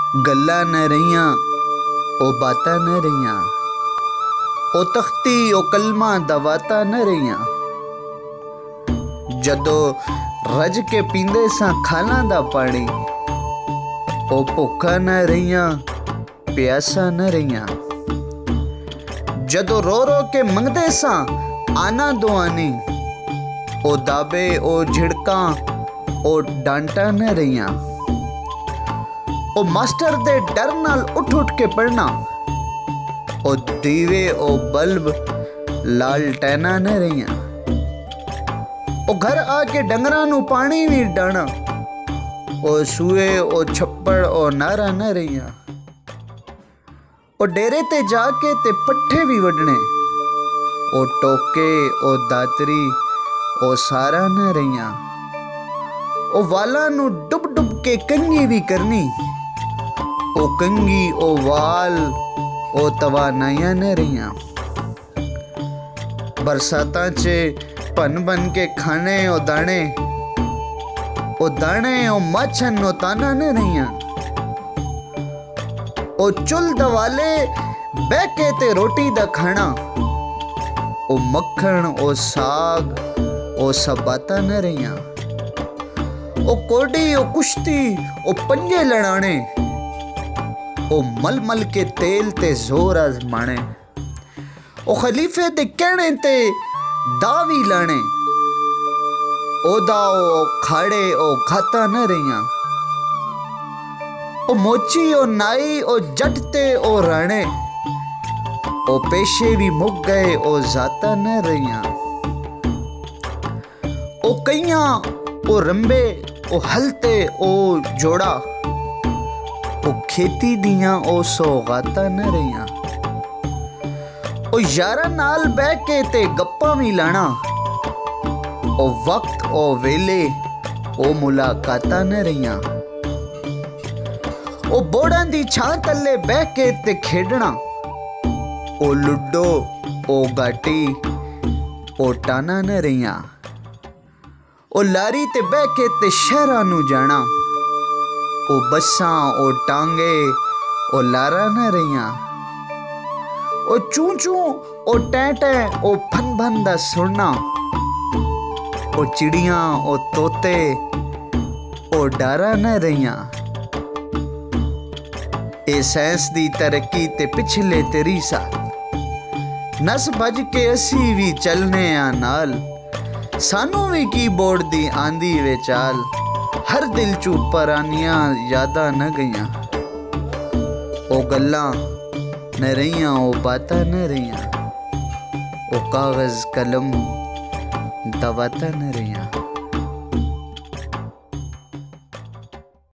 गल्लां न रहियां ओ बातां न रहियां, ओ तख्ती ओ कलमा दवाता न रहियां। जदों रज के पींदे सां खालां दा पानी, ओ भुखा न रहियां प्यासा न रहियां। जदों रो रो के मंगदे सां आना दुआनी, ओ दाबे ओ झिड़कां ओ डांटा न रहियां। ओ मास्टर दे डर नाल उठ उठ के पढ़ना, ओ दीवे ओ बल्ब लालटैना न रहियां। ओ घर आके डंगरां नू पानी भी डाना, ओ सूए ओ छप्पड़ ओ नारा न रहियां। ओ डेरे ते जाके ते पट्ठे भी वडने, ओ टोके ओ दातरी ओ सारा न रहियां। ओ वालां नू डुब डुब के कंघी भी करनी, ओ कंघी ओ वाल ओ तवानाइयां न रहियां। बरसातां च भन भन के खाने ओ दाने ओ माछन ओ ताना न रहियां। ओ चुल दवाले बह के ते रोटी दा खाना, ओ मक्खन ओ साग ओ सबाता न रहियां। ओ कोडी ओ कुश्ती ओ पंजे लड़ाने, ओ मल मल के तेल ते जोर आजमाने। ओ खलीफे दे कहने ते दावी लाने, ओ दाओ ओ खाड़े ओ खाता न रहियां। ओ मोची ओ नाई ओ जट ते ओ राणे, ओ पेशे भी मुक गए ओ जाता न रहियां। ओ कईयां ओ रंबे ओ हलते ओ जोड़ा, ओ खेती दियां ओ सौगातां न रहियां। ओ यारां नाल बह के ते गप्पां भी लाना, ओ वक्त ओ वेले ओ मुलाकातां न रहियां। ओ बोड़ां दी छां तले बह के ते खेडना, ओ लुडो ओ गाटी ओ टाना न रहियां। ओ लारी ते बह के ते शहरां नू जाना, ओ बसां ओ टांगे ओ लारा न रहियां। ओ चूं चूं ओ टैं टैं ओ भन भन दा सुनना, ओ चिड़ियां ओ तोते ओ डारा न रहियां। ए साइंस दी तरक्की ते पिछले तेरी साल, नस भज के असी भी चलने आ नाल। सानू भी कीबोर्ड दी आंदी वे चाल, हर दिल चू परानियां यादां न गईयां। ओ गल्लां न रहियां ओ बातां न रहियां, ओ कागज कलम दवातां न रहियां।